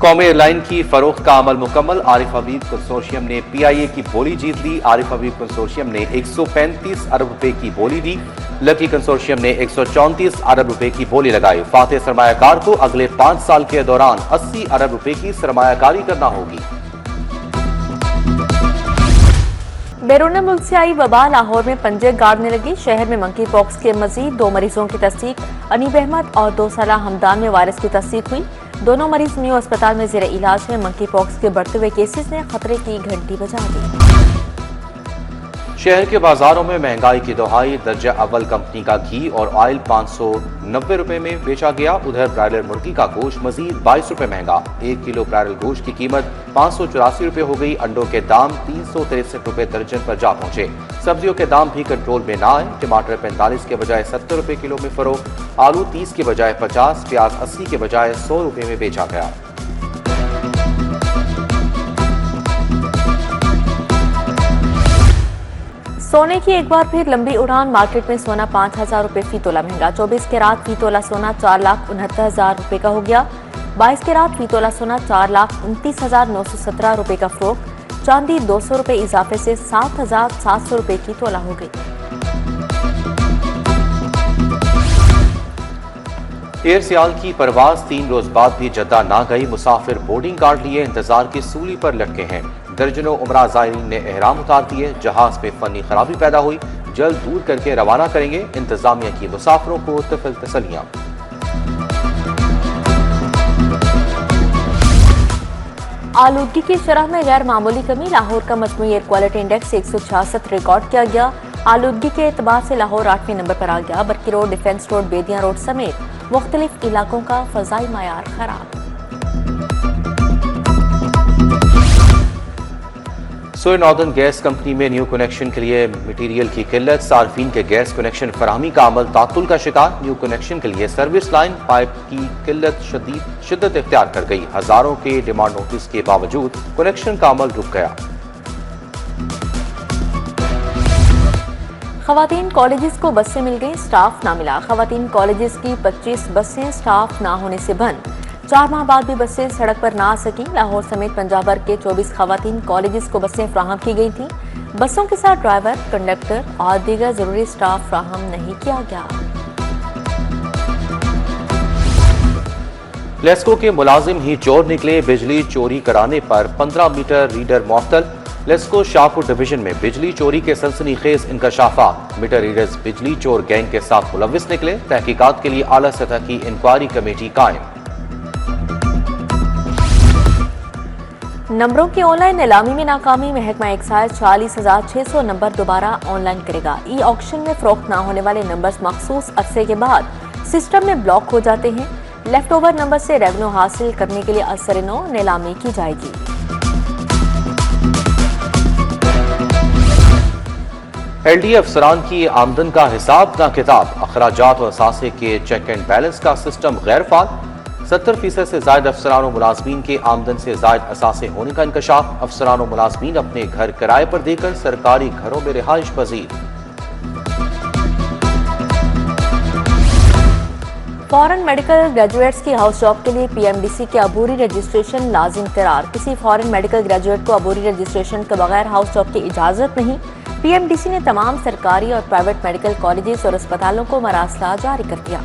कौमी एयरलाइन की फरोख्त का अमल मुकम्मल। आरिफ हबीब कंसोर्शियम ने PIA की बोली जीत ली। आरिफ हबीब कंसोर्शियम ने 135 अरब रुपए की बोली दी। लकी कंसोर्शियम ने 134 अरब रुपए की बोली लगाई। फातेह सरमायाकार को अगले 5 साल के दौरान 80 अरब रुपए की सरमायाकारी करना होगी। बैरून मुल्क से आई वबा लाहौर में पंजे गाड़ने लगी। शहर में मंकी पॉक्स के मजीद 2 मरीजों की तस्दीक। अनीब अहमद और 2 साला हमदान में वायरस की तस्दीक हुई। दोनों मरीज न्यू अस्पताल में जेर इलाज हैं। मंकी पॉक्स के बढ़ते हुए केसेस ने खतरे की घंटी बजा दी। शहर के बाजारों में महंगाई की दोहाई। दर्जा अव्वल कंपनी का घी और ऑयल 590 रुपए में बेचा गया। उधर ब्रायलर मुर्गी का गोश्त मजीद 22 रुपए महंगा। 1 किलो ब्रायलर गोश्त की कीमत 584 रुपए हो गई। अंडों के दाम 363 रुपए दर्जन पर जा पहुंचे। सब्जियों के दाम भी कंट्रोल में ना आए। टमाटर 45 के बजाय 70 रुपए किलो में फरोख्त। आलू 30 के बजाय 50, प्याज 80 के बजाय 100 रुपए में बेचा गया। सोने की एक बार फिर लंबी उड़ान। मार्केट में सोना 5,000 रुपए फी तोला महंगा। 24 कैरात फी तोला सोना 4,69,000 रुपए का हो गया। 22 कैरात फी तोला सोना 4,29,917 रुपए का फरोख्त। चांदी 200 रुपए इजाफे से 7,700 रुपए की तोला हो गई। एयर सियाल की परवाज 3 रोज बाद भी जद्दा ना गई। मुसाफिर बोर्डिंग कार्ड लिए इंतजार की सूली पर लटके हैं। दर्जनों उमरा ज़ायरीन ने एहराम उतार दिए। जहाज में फनी खराबी पैदा हुई। जल्द दूर करके रवाना करेंगे। इंतजामिया की मुसाफिरों को तसल्लियां। आलूदगी की शरह में गैर मामूली कमी। लाहौर का मजमूई एयर क्वालिटी इंडेक्स 166 रिकॉर्ड किया गया। आलूदगी के एतबार से लाहौर 8वें नंबर पर आ गया। Barki road, defence road, Bedian road समेत मुख्तलिफ इलाकों का फजाई मायार खराब। सोए नॉर्दर्न गैस कंपनी में न्यू कनेक्शन के लिए मटीरियल की किल्लत। सार्फिन के गैस कनेक्शन फराहमी का अमल तातुल का शिकार। न्यू कनेक्शन के लिए सर्विस लाइन पाइप की किल्लत शिद्दत इख्तियार कर गई। हजारों के डिमांड नोटिस के बावजूद कनेक्शन का अमल रुक गया। खवातीन कॉलेजेस को बसें मिल गई, स्टाफ ना मिला। खवातीन कॉलेजेस की 25 बसें स्टाफ ना होने से बंद। 4 माह बाद भी बसें सड़क पर ना आ सकी। लाहौर समेत पंजाब भर के 24 खवातीन कॉलेजेस को बसें फ्राहम की गई थी। बसों के साथ ड्राइवर, कंडक्टर और दीगर जरूरी स्टाफ फ्राहम नहीं किया गया। लेस्को के मुलाजिम ही चोर निकले। बिजली चोरी कराने पर 15 मीटर रीडर मुअत्तल। लेस्को शाहपुर डिवीजन में बिजली चोरी के सनसनीखेज इंकशाफात। मीटर रीडर्स बिजली चोर गैंग के साथ मुलव्विस निकले। तहकीकात के लिए आला सतह की इंक्वायरी कमेटी कायम। नंबरों की ऑनलाइन नीलामी में नाकामी। महकमा एक्साइज 40,600 नंबर दोबारा ऑनलाइन करेगा। ई ऑक्शन में फरोख्त ना होने वाले नंबर्स मखसूस अरसे के बाद सिस्टम में ब्लॉक हो जाते हैं। लेफ्ट ओवर नंबर से रेवेन्यू हासिल करने के लिए असर-ए-नौ नीलामी की जाएगी। LD अफसरान की आमदन का हिसाब ना किताब। अखराजात और असासे के चेक एंड बैलेंस का सिस्टम गैर फाल। 70% से जायद अफसरान और मुलाजमीन के आमदन से जायद असासे होने का इंकशाफ। अफसरान और मुलाजमीन अपने घर किराए पर देकर सरकारी घरों में रिहाइश पजीर। फॉरेन मेडिकल ग्रेजुएट्स की हाउस जॉब के लिए PMDC के अबूरी रजिस्ट्रेशन लाजिम करार। किसी फॉरेन मेडिकल ग्रेजुएट को अबूरी रजिस्ट्रेशन के बगैर हाउस जॉब की इजाजत नहीं। PMDC ने तमाम सरकारी और प्राइवेट मेडिकल कॉलेजेस और अस्पतालों को मरासला जारी कर दिया।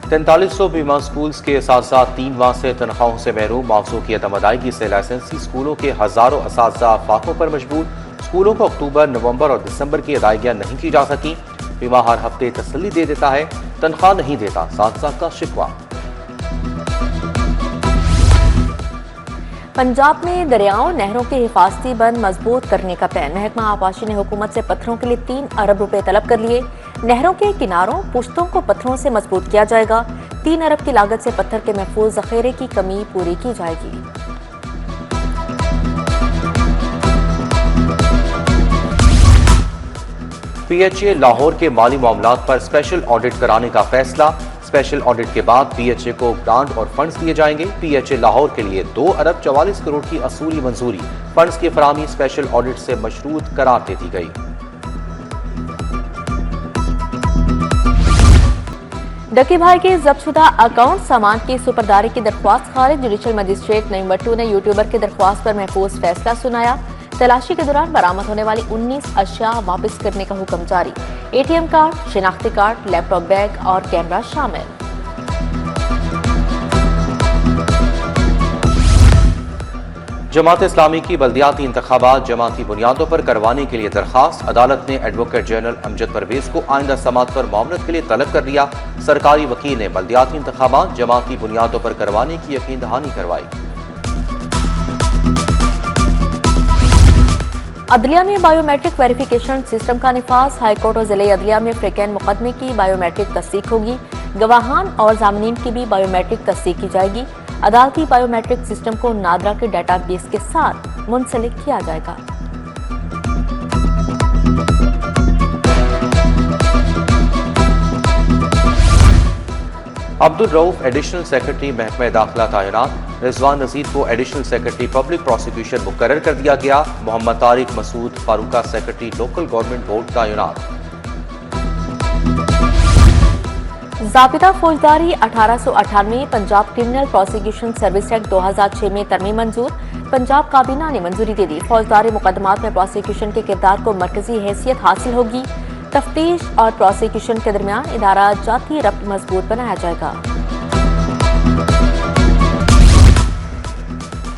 तैंतालीस बीमा स्कूल्स के साथ 3 माह से तनख्वाहों से महरूम। मावजू की अदम अदायगी से लाइसेंसी स्कूलों के हजारों असातिज़ा फाकों पर मजबूर। स्कूलों को अक्टूबर, नवंबर और दिसंबर की अदायगियां नहीं की जा सकी। बीमा हर हफ्ते तसल्ली दे देता है, तनख्वाह नहीं देता, साथ का शिकवा। पंजाब में दरियाओं, नहरों के हिफाजती बंद मजबूत करने का प्लान। महकमा आबाशी ने हुकूमत से पत्थरों के लिए 3 अरब रुपए तलब कर लिए। नहरों के किनारों, पुश्तों को पत्थरों से मजबूत किया जाएगा। 3 अरब की लागत से पत्थर के महफूज जखीरे की कमी पूरी की जाएगी। PHA लाहौर के माली मामलात पर स्पेशल ऑडिट कराने का फैसला। स्पेशल ऑडिट के बाद PHA को ग्रांट और फंड्स दिए जाएंगे। PHA लाहौर के लिए 2 अरब 44 करोड़ की असूली मंजूरी। फंड्स की फराहमी स्पेशल ऑडिट से मशरूत करार दे दी गई। डकी भाई के जब्तशुदा अकाउंट सामान की सुपरदारी की दरख्वास्त खारिज। जुडिशल मजिस्ट्रेट नवंबर 2 ने यूट्यूबर की दरख्वास्त पर महफूज फैसला सुनाया। तलाशी के दौरान बरामद होने वाली 19 अशिया वापस करने का हुक्म जारी। एटीएम कार्ड, शिनाख्ती कार्ड, लैपटॉप बैग और कैमरा शामिल। जमात इस्लामी की बल्दियाती इंतखाबात जमाती बुनियादों पर करवाने के लिए दरखास्त। अदालत ने एडवोकेट जनरल अमजद परवेज को आइंदा समात पर मामलत के लिए तलब कर लिया। सरकारी वकील ने बल्दियाती इंतखाबात जमाती बुनियादों पर करवाने की यकीन दहानी करवाई। अदलिया में बायोमेट्रिक वेरिफिकेशन सिस्टम का निफाज। हाईकोर्ट और जिले अदलिया में फ्रिकैन मुकदमे की बायोमेट्रिक तस्दीक होगी। गवाहान और जामिनीन की भी बायोमेट्रिक तस्दीक की जाएगी। अदालती बायोमेट्रिक सिस्टम को नादरा के डेटाबेस के साथ मुंसलिक किया जाएगा। अब्दुल रऊफ एडिशनल सेक्रेटरी महकमा दाखिला तैनात। रिजवान नजीर को एडिशनल सेक्रेटरी पब्लिक प्रोसिक्यूशन मुकर्रर कर दिया गया। Mohammad Tariq Masood Farooqa secretary local government board तैनात। ज़ाबिता फौजदारी 1898 Punjab criminal prosecution service act 2006 में तरमीम मंजूर। पंजाब काबीना ने मंजूरी दे दी। फौजदारी मुकदमात में प्रोसिक्यूशन के किरदार को मरकजी हैसियत हासिल होगी। तफ्तीश और प्रोसिक्यूशन के दरमियान इदारा जाती रब्त मजबूत बनाया जाएगा।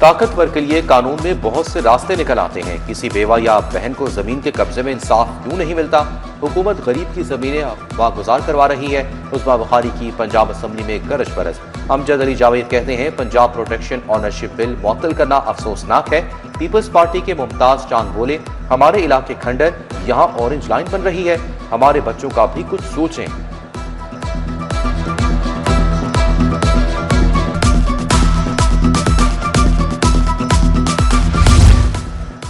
ताकतवर के लिए कानून में बहुत से रास्ते निकल आते हैं। किसी बेवा या बहन को जमीन के कब्जे में इंसाफ क्यों नहीं मिलता? हुकूमत गरीब की जमीनें वागुजार करवा रही है। उस्मा बुखारी की पंजाब असम्बली में गरज बरस। अमजद अली जावेद कहते हैं पंजाब प्रोटेक्शन ऑनरशिप बिल मुअत्तल करना अफसोसनाक है। पीपल्स पार्टी के मुमताज चांद बोले, हमारे इलाके खंडर, यहाँ ऑरेंज लाइन बन रही है, हमारे बच्चों का भी कुछ सोचें।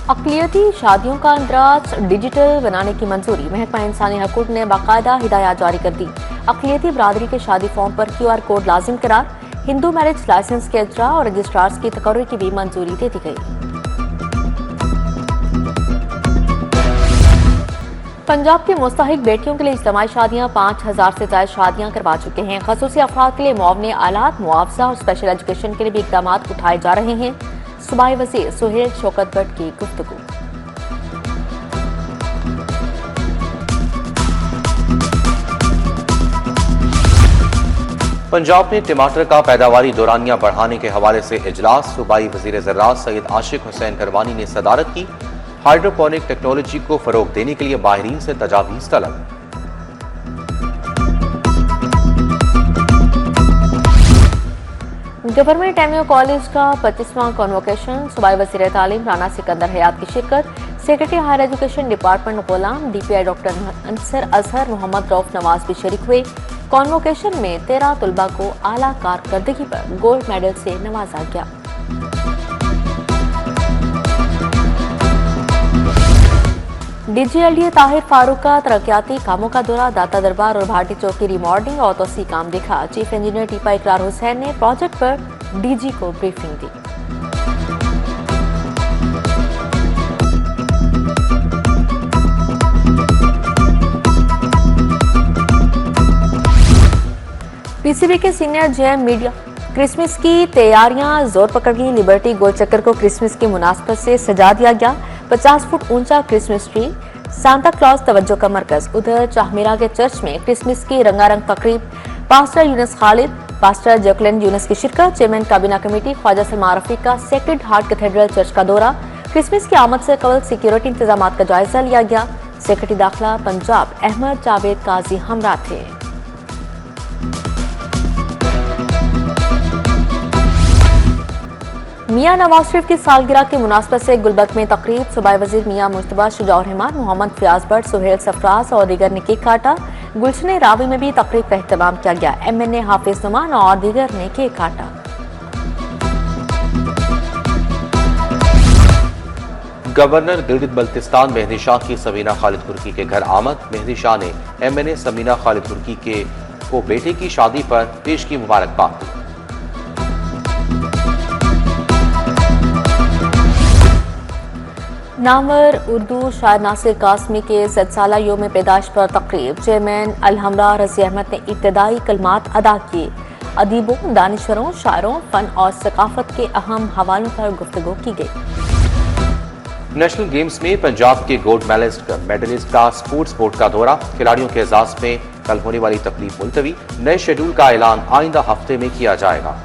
अक़लियती शादियों का अंदराज डिजिटल बनाने की मंजूरी। महकमा इंसानी हकूक ने बाकायदा हिदायत जारी कर दी। अक़लियती बरादरी के शादी फॉर्म पर QR कोड लाजिम करार। हिंदू मैरिज लाइसेंस के इजरा और रजिस्ट्रार्स की तकर्री की भी मंजूरी दे दी गई। पंजाब के मुस्तहिक बेटियों के लिए इज्तिमाई शादियां 5000 से ज्यादा शादियां करवा चुके हैं। खसूसी अफराद के लिए मुआवने, आलात, मुआवजा और स्पेशल एजुकेशन के लिए भी इक़दाम उठाए जा रहे हैं। सूबाई वज़ीर सुहेल शौकत भट्ट की गुफ्तगू। पंजाब में टमाटर का पैदावारी दौरानिया बढ़ाने के हवाले से इजलास। सूबाई वज़ीर ज़राअत सैयद आशिक हुसैन करवानी ने सदारत की। हाइड्रोपोनिक टेक्नोलॉजी को फरोग देने के लिए माहिरीन से तजावीज़ तलब। गवर्नमेंट एमयू कॉलेज का 25वां कॉन्वोकेशन। सूबाई वज़ीर तालीम राना सिकंदर हयात की शिरकत। सेक्रेटरी हायर एजुकेशन डिपार्टमेंट गुलाम, DPI डॉक्टर अंसर अजहर, मोहम्मद रऊफ नवाज भी शरीक हुए। कॉन्वोकेशन में 13 तलबा को आला कारकर्दगी पर गोल्ड मेडल से नवाजा गया। DGLDA ताहिर फारूक का तरक्याती कामों का दौरा। दाता दरबार और भाटी चौक की रिमॉडलिंग और तोसी काम देखा। चीफ इंजीनियर टीपा इकरार हुसैन ने प्रोजेक्ट पर DG को ब्रीफिंग दी। PCB के सीनियर JM मीडिया। क्रिसमस की तैयारियां जोर पकड़ गई। लिबर्टी गोल चक्कर को क्रिसमस की मुनासबत से सजा दिया गया। 50 फुट ऊंचा क्रिसमस ट्री, सांता क्लॉज तवज्जो का मरकज। उधर चाहमीरा के चर्च में क्रिसमस की रंगारंग तकरीब। Pastor Yunus Khalid, pastor Jacqueline Yunus की शिरकत। चेयरमैन काबीना कमेटी ख्वाजा सलमान रफीक का सेक्रेड हार्ट कैथेड्रल चर्च का दौरा। क्रिसमस की आमद से कबल सिक्योरिटी इंतजाम का जायजा लिया गया। सेक्रेटरी दाखिला पंजाब अहमद जावेद काजी हमरा थे। मियां नवाज शरीफ की सालगिरह की मुनासबत से गुलबर्ग में तकरीब। सूबाई वजीर मियां मुश्तबा शुजाउर रहमान, मोहम्मद फयाज भट्ट, सुहेल सफराज और दीगर ने केक काटा। गुलशन रावी में भी तकरीब का एहतमाम किया गया। MNA हाफिज नुमान और दीगर ने केक काटा। गवर्नर गिलगित बल्तिस्तान मेहदी शाह की समीना खालिद तुर्की के घर आमद। मेहदी शाह ने MNA समीना खालिद तुर्की को बेटे की शादी पर पेश की मुबारकबाद दी। नामवर उर्दू शायर नासिर कासमी के 7 साला योम पैदाश पर तकरीब चेयरमैन अलहमरा रजी अहमद ने इब्तदाई कलमात अदा किए। अदीबों, दानिशवरों, शायरों, फन और सकाफत के अहम हवालों पर गुफ्तगू की गई। नेशनल गेम्स में पंजाब के गोल्ड मेडलिस्ट का स्पोर्ट्स बोर्ड का दौरा, खिलाड़ियों के एजाज में कल होने वाली तकलीफ मुलतवी, नए शेड्यूल का ऐलान आइंदा हफ्ते में किया जाएगा।